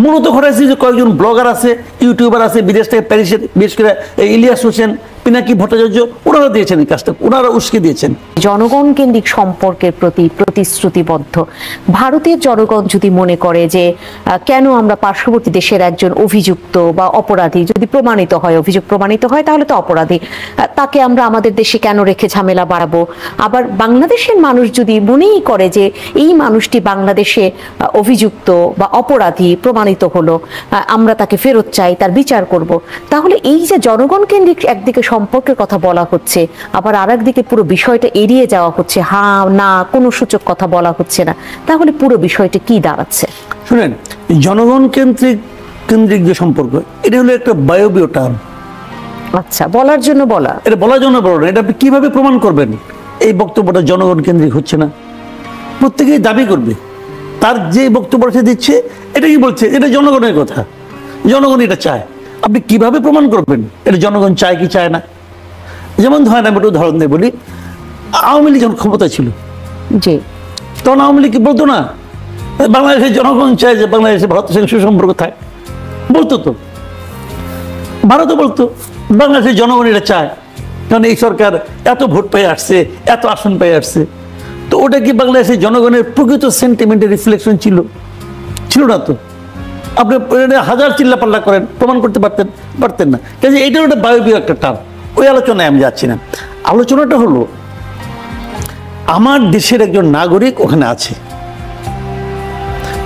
মূলত ঘটাইছে যে কয়েকজন ব্লগার আছে, ইউটিউবার আছে, বিদেশ থেকে প্যারিসের, বিশেষ করে ইলিয়াস হোসেন, পিনাকি ভট্টাচার্য, ওনারা দিয়েছেন এই কাজটা, ওনারা উস্কে দিয়েছেন। জনগণ কেন্দ্রিক সম্পর্কের প্রতি প্রতিশ্রুতিবদ্ধ ভারতের জনগণ যদি মনে করে যে কেন আমরা পার্শ্ববর্তী দেশের একজন অভিযুক্ত বা অপরাধী যদি প্রমাণিত হয়, অভিযোগ প্রমাণিত হয় তাহলে তো অপরাধী, তাকে আমরা আমাদের দেশে কেন রেখে ঝামেলা বাড়াবো। আবার বাংলাদেশের মানুষ যদি মনেই করে যে এই মানুষটি বাংলাদেশে অভিযুক্ত বা অপরাধী প্রমাণিত হলো, আমরা তাকে ফেরত চাই, তার বিচার করব, তাহলে এই যে জনগণ কেন্দ্রিক একদিকে সম্পর্কের কথা বলা হচ্ছে, আবার আর একদিকে পুরো বিষয়টা এড়িয়ে যাওয়া হচ্ছে, হ্যাঁ না কোনো সূচক কথা বলা হচ্ছে না, তাহলে পুরো বিষয়টা কি দাঁড়াচ্ছে? শুনেন, জনগণ কেন্দ্রিক যে সম্পর্ক, এটা হলো একটা বায়বীয় টার্ম। আচ্ছা, বলার জন্য বলা, এটা বলার জন্য বলো না। এটা আপনি কিভাবে প্রমাণ করবেন এই বক্তব্যটা জনগণ কেন্দ্রিক হচ্ছে না? প্রত্যেকেই দাবি করবে তার যে বক্তব্যটা সে দিচ্ছে এটা কি বলছে, এটা জনগণের কথা, জনগণ এটা চায়। আপনি কিভাবে প্রমাণ করবেন এটা জনগণ চায় কি চায় না? যেমন ধরেন, আমি একটা উদাহরণ দিয়ে বলি, আওয়ামী লীগ যখন ক্ষমতা ছিল, জি, তখন আওয়ামী লীগ কি বলতো না বাংলাদেশের জনগণ চায় যে বাংলাদেশে ভারতের সঙ্গে সুসম্পর্ক থাকে? বলতো তো, ভারতও বলতো বাংলাদেশের জনগণ এটা চায়, কারণ এই সরকার এত ভোট পেয়ে আসছে, এত আসন পেয়ে আসছে। তো ওটা কি বাংলাদেশের জনগণের প্রকৃত সেন্টিমেন্টের রিফ্লেকশন ছিল? ছিল না তো। আপনি হাজার চিল্লাপাল্লা করেন, প্রমাণ করতে পারতেন না। কাজে এইটার একটা বায়বীয় একটা টার্ম, ওই আলোচনায় আমি যাচ্ছি না। আলোচনাটা হলো, আমার দেশের একজন নাগরিক ওখানে আছে,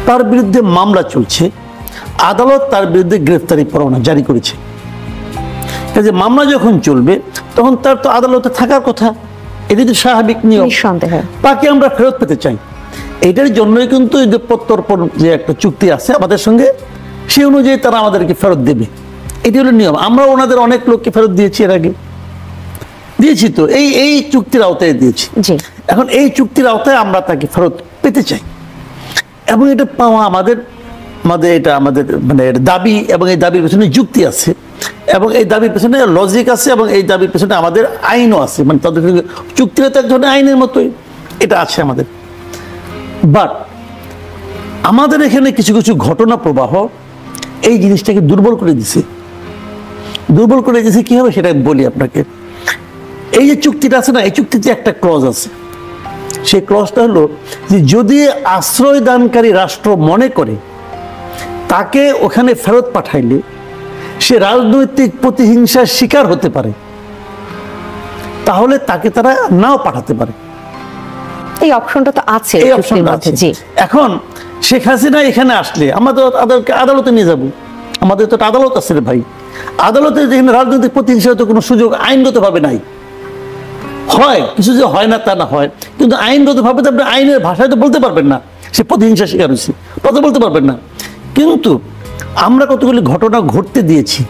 তার বিরুদ্ধে মামলা চলছে, আদালত তার বিরুদ্ধে গ্রেফতারি পরোয়ানা জারি করেছে। কাজে মামলা যখন চলবে তখন তার তো আদালতে থাকার কথা, এটি তো স্বাভাবিক নিয়ম। নিঃসন্দেহে তাকে আমরা ফেরত পেতে চাই। এটার জন্যই কিন্তু এই যে প্রত্যর্পণ যে একটা চুক্তি আছে আমাদের সঙ্গে, সেই অনুযায়ী তারা আমাদেরকে ফেরত দেবে, এটি হলো নিয়ম। আমরা ওনাদের অনেক লোককে ফেরত দিয়েছি, এর আগে দিয়েছি তো, এই চুক্তির আওতায় দিয়েছি। এখন এই চুক্তির আওতায় আমরা তাকে ফেরত পেতে চাই, এবং এটা পাওয়া আমাদের এটা আমাদের মানে দাবি, এবং এই দাবির পেছনে যুক্তি আছে, এবং এই দাবির পেছনে লজিক আছে, এবং এই দাবির পেছনে আমাদের আইনও আছে। মানে তাদের চুক্তিটা তো এক ধরনের আইনের মতোই, এটা আছে আমাদের। বাট আমাদের এখানে কিছু কিছু ঘটনা প্রবাহ এই জিনিসটাকে দুর্বল করে দিছে। দুর্বল করে দিছে কিভাবে সেটা বলি আপনাকে। এই যে চুক্তিটা আছে না, এই চুক্তিতে একটা ক্লজ আছে, সেই ক্লজটা হলো যে যদি আশ্রয় দানকারী রাষ্ট্র মনে করে তাকে ওখানে ফেরত পাঠাইলে সে রাজনৈতিক প্রতিহিংসার শিকার হতে পারে, তাহলে তাকে তারা নাও পাঠাতে পারে। এই অপশনটা তো আছে। এখন শেখ হাসিনা এখানে আসলে আমরা তো আদালতে নিয়ে যাব, আমাদের তো আদালত আছে রে ভাই। আদালতে যেখানে রাজনৈতিক প্রতিহিংসার তো কোনো সুযোগ আইনগতভাবে নাই, হয় কিছু যে হয় না তা না হয়, কিন্তু আইনগতভাবে তো আপনি আইনের ভাষায় তো বলতে পারবেন না সে প্রতিহিংসা শিকার হয়েছে, কথা বলতে পারবেন না। কিন্তু আমরা কতগুলি ঘটনা ঘটতে দিয়েছি,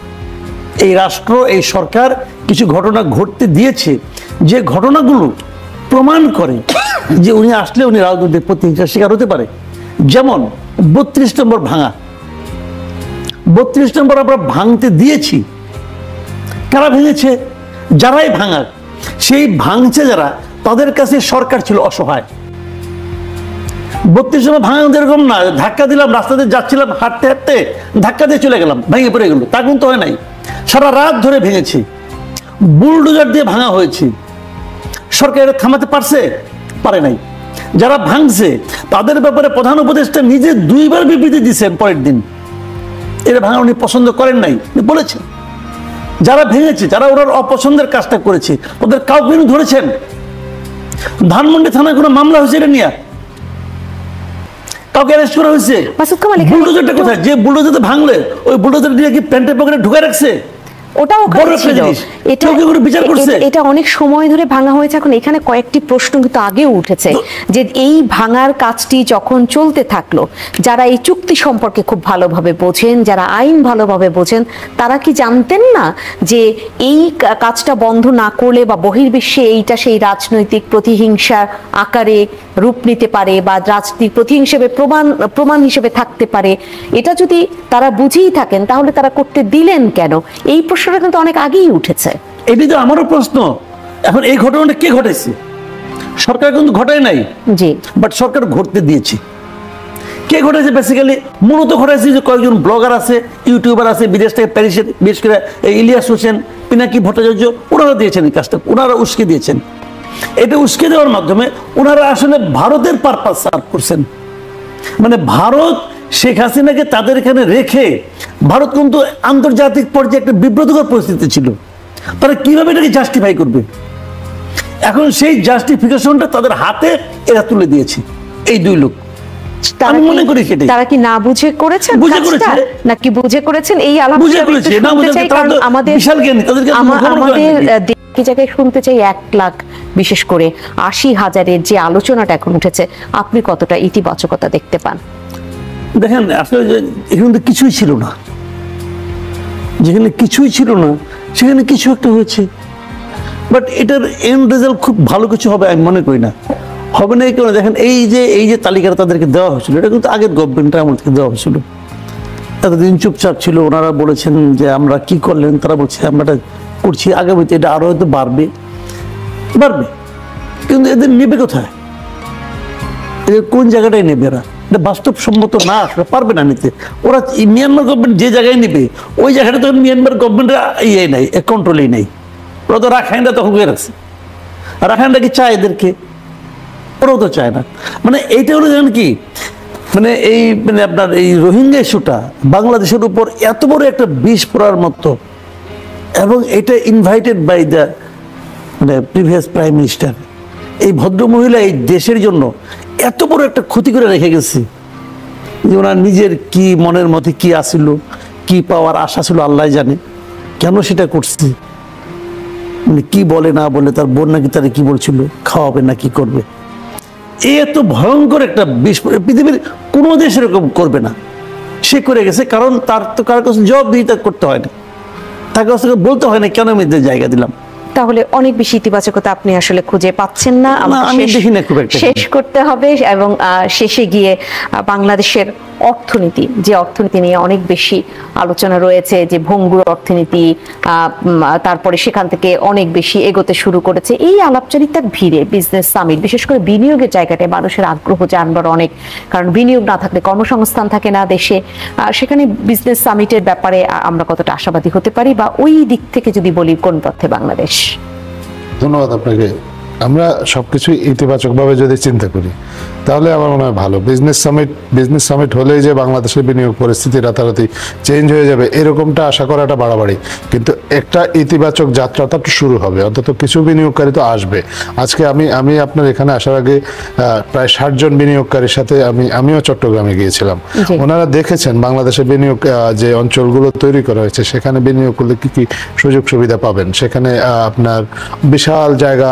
এই রাষ্ট্র, এই সরকার কিছু ঘটনা ঘটতে দিয়েছে, যে ঘটনাগুলো প্রমাণ করে যে উনি আসলে উনি রাজনৈতিক প্রতিহিংসার শিকার হতে পারে। যেমন 32 নম্বর ভাঙা, 32 নম্বর আমরা ভাঙতে দিয়েছি। কারা ভেঙেছে? যারাই ভাঙার, সেই ভাঙছে যারা, তাদের কাছে সরকার ছিল অসহায়। 32 নম্বর ভাঙা এরকম না ধাক্কা দিলাম, রাস্তাতে যাচ্ছিলাম, হাঁটতে হাঁটতে ধাক্কা দিয়ে চলে গেলাম, ভেঙে পড়ে গেল, তা কিন্তু হয় নাই। সারা রাত ধরে ভেঙেছে, বুলডোজার দিয়ে ভাঙা হয়েছে। সরকার এটা থামাতে পারছে? পারে নাই। যারা ভাঙছে তাদের ব্যাপারে প্রধান উপদেষ্টা নিজে 2 বার বিবৃতি দিয়েছেন পরের দিন, এটা ভাঙা উনি পছন্দ করেন নাই বলেছেন। যারা ভেঙেছে, যারা ওনার অপছন্দের কাজটা করেছে, ওদের কাউকে ধরেছেন? ধানমন্ডি থানায় কোনো মামলা হয়েছে এটা নিয়ে? কাউকে অ্যারেস্ট করা হয়েছে? বুলডোজারটা কোথায়? যে বুলডোজারটা ভাঙলে ওই বুলডোজার দিয়ে কি প্যান্টের পকেটে ঢুকে রাখছে? ওটাও ছিল। এটা অনেক সময় ধরে ভাঙা হয়েছে। এখন এখানে কয়েকটি প্রশ্ন কিন্তু আগেও উঠেছে যে এই ভাঙার কাজটি যখন চলতে থাকলো, যারা এই চুক্তি সম্পর্কে খুব ভালোভাবে বোঝেন, যারা আইন ভালোভাবে বোঝেন, তারা কি জানতেন না যে এই কাজটা বন্ধ না করলে বা বহির্বিশ্বে এইটা সেই রাজনৈতিক প্রতিহিংসার আকারে রূপ নিতে পারে বা রাজনৈতিক প্রতিহিংসাবে প্রমাণ হিসেবে থাকতে পারে? এটা যদি তারা বুঝেই থাকেন তাহলে তারা করতে দিলেন কেন? এই প্রশ্নটা কিন্তু অনেক আগেই উঠেছে। এটি তো আমারও প্রশ্ন। এখন এই ঘটনাটা কে ঘটাইছে? সরকার কিন্তু ঘটায় নাই, জি, বাট সরকার ঘটতে দিয়েছে। কে ঘটেছে? বেসিক্যালি মূলত ঘটাইছে যে কয়েকজন ব্লগার আছে, ইউটিউবার আছে বিদেশ থেকে, প্যারিসের, বিশেষ করে এই ইলিয়াস হোসেন, পিনাকি ভট্টাচার্য, ওনারা দিয়েছেন এই কাজটা, ওনারা উস্কে দিয়েছেন। এটা উস্কে দেওয়ার মাধ্যমে ওনারা আসলে ভারতের পারপাস সার্ভ করছেন। মানে ভারত শেখ হাসিনাকে তাদের এখানে রেখে, ভারত কিন্তু আন্তর্জাতিক পর্যায়ে একটা বিব্রতকর পরিস্থিতি ছিল, তারা কিভাবে এটাকে জাস্টিফাই করবে। এখন সেই জাস্টিফিকেশনটা তাদের হাতে এরা তুলে দিয়েছে এই দুই লোক। আমি মনে করি সেটাই। তারা কি না বুঝে করেছেন, বুঝে করেছে নাকি বুঝে করেছেন? এই বুঝে করেছে, না বুঝে আমাদের বিশাল জ্ঞানী, তাদেরকে কি জায়গায় শুনতে চাই 1 লাখ, বিশেষ করে 80,000-এর যে আলোচনাটা এখন উঠেছে, আপনি কতটা ইতিবাচকতা দেখতে পান? দেখেন আসলে এখানে তো কিছুই ছিল না, যেখানে কিছুই ছিল না সেখানে কিছু একটা হয়েছে। বাট এটার এন্ড রেজাল্ট খুব ভালো কিছু হবে আমি মনে করি না। হবে না এই কারণে দেখেন এই যে তালিকাটা তাদেরকে দেওয়া হয়েছিল, এটা কিন্তু আগের গভর্নমেন্টের আমল থেকে দেওয়া হয়েছিল। এতদিন চুপচাপ ছিল, ওনারা বলেছেন যে আমরা কি করলেন, তারা বলছে আমরা এটা করছি, আগামীতে এটা আরো হয়তো বাড়বে, কিন্তু এদের নেবে কোথায়? এদের কোন জায়গাটাই নেবে? এরা এটা বাস্তবসম্মত না, আসলে পারবে না নিতে। ওরা মিয়ানমার গভর্নমেন্ট যে জায়গায় নেবে ওই জায়গাটা তখন মিয়ানমার গভর্নমেন্টের ইয়ে নাই, কন্ট্রোলেই নাই। ওরা তো রাখাইনরা তখন হয়ে রাখছে, রাখাইনরা কি চায় এদেরকে? ওরাও তো চায় না। মানে এইটা হলো জানেন কি, মানে আপনার এই রোহিঙ্গা ইস্যুটা বাংলাদেশের উপর এত বড় একটা বিষ পড়ার মতো, এবং এটা invited by the previous prime minister. এই ভদ্রমহিলা এই দেশের জন্য এত বড় একটা ক্ষতি করে রেখে গেছে যে ওনার নিজের কি মনের মধ্যে কি আসিল, কি পাওয়ার আশা ছিল আল্লাহ জানে, কেন সেটা করছে, মানে কি বলে না বলে, তার বোন নাকি তারা কি বলছিল খাওয়াবে না কি করবে। এই এত ভয়ঙ্কর একটা বিষ পৃথিবীর কোনো দেশ এরকম করবে না, সে করে গেছে। কারণ তার তো কারোর কাছে জবাবদিহিতা করতে হয় না, তাকে বলতে হয় না কেন আমি জায়গা দিলাম। তাহলে অনেক বেশি ইতিবাচকতা আপনি আসলে খুঁজে পাচ্ছেন না। আমি দেখি না খুব একটা। শেষ করতে হবে, এবং শেষে গিয়ে বাংলাদেশের অর্থনীতি, যে অর্থনীতি নিয়ে অনেক বেশি আলোচনা রয়েছে, যে ভঙ্গুর অর্থনীতি, তারপরে সেখান থেকে অনেক বেশি এগোতে শুরু করেছে। এই আলাপচারিতার ভিড়ে বিজনেস সামিট, বিশেষ করে বিনিয়োগের জায়গাটায় মানুষের আগ্রহ জানবার অনেক, কারণ বিনিয়োগ না থাকলে কর্মসংস্থান থাকে না দেশে। সেখানে বিজনেস সামিটের ব্যাপারে আমরা কতটা আশাবাদী হতে পারি, বা ওই দিক থেকে যদি বলি কোন পথে বাংলাদেশ? ধন্যবাদ আপনাকে। আমরা সবকিছু ইতিবাচকভাবে যদি চিন্তা করি তাহলে আমার মনে হয় ভালো। বিজনেস সামিট হলেই যে বাংলাদেশের বিনিয়োগ পরিস্থিতি রাতারাতি চেঞ্জ হয়ে যাবে এরকমটা আশা করাটা বাড়াবাড়ি, কিন্তু একটা ইতিবাচক যাত্রাটা তো শুরু হবে, অন্তত কিছু বিনিয়োগকারী তো আসবে। আজকে আমি আপনার এখানে আসার আগে প্রায় 60 জন বিনিয়োগকারীর সাথে আমিও চট্টগ্রামে গিয়েছিলাম। ওনারা দেখেছেন বাংলাদেশের বিনিয়োগ যে অঞ্চলগুলো তৈরি করা হয়েছে সেখানে বিনিয়োগ করলে কি কি সুযোগ সুবিধা পাবেন। সেখানে আপনার বিশাল জায়গা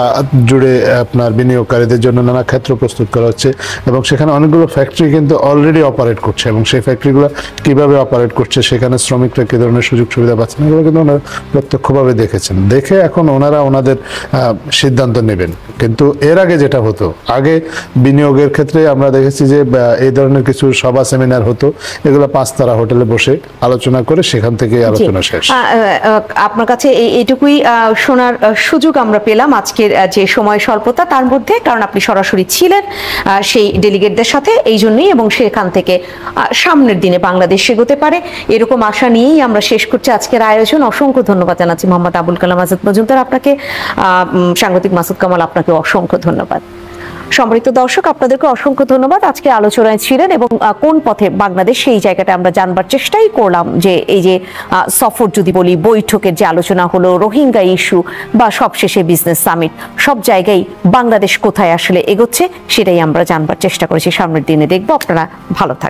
জুড়ে আপনার বিনিয়োগকারীদের জন্য নানা ক্ষেত্র প্রস্তুত করা হচ্ছে, এবং সেখানে অনেকগুলো ফ্যাক্টরি কিন্তু অলরেডি অপারেট করছে, এবং সেই ফ্যাক্টরিগুলো কিভাবে অপারেট করছে, সেখানে শ্রমিকরা কি ধরনের সুযোগ সুবিধা পাচ্ছেন, এগুলো কিন্তু ওনারা প্রত্যক্ষভাবে দেখেছেন। দেখে এখন ওনারা ওনাদের সিদ্ধান্ত নেবেন। কিন্তু এর আগে যেটা হতো, আগে বিনিয়োগের ক্ষেত্রে আমরা দেখেছি যে এই ধরনের কিছু সভা সেমিনার হতো, এগুলো 5 তারা হোটেলে বসে আলোচনা করে সেখান থেকে আলোচনা শেষ। আপনার কাছে এইটুকুই শোনার সুযোগ আমরা পেলাম আজকের যে সময় স্বল্পতা তার মধ্যে, কারণ আপনি সরাসরি ছিলেন সেই ডেলিগেটদের সাথে, এই জন্যই, এবং সেখান থেকে সামনের দিনে বাংলাদেশ এগোতে পারে এরকম আশা নিয়েই আমরা শেষ করছি আজকের আয়োজন। অসংখ্য ধন্যবাদ জানাচ্ছি মোহাম্মদ আবুল কালাম আজাদ মজুমদার আপনাকে, সাংবাদিক মাসুদ কামাল আপনাকে অসংখ্য ধন্যবাদ। সম্মানিত দর্শক, আপনাদেরকে অসংখ্য ধন্যবাদ। আজকে আলোচনায় ছিলেন, এবং কোন পথে বাংলাদেশ সেই জায়গাটা আমরা জানবার চেষ্টাই করলাম, যে এই যে সফর যদি বলি, বৈঠকের যে আলোচনা হলো, রোহিঙ্গা ইস্যু, বা সবশেষে বিজনেস সামিট, সব জায়গায় বাংলাদেশ কোথায় আসলে এগোচ্ছে সেটাই আমরা জানবার চেষ্টা করেছি। সামনের দিনে দেখবো। আপনারা ভালো থাকবেন।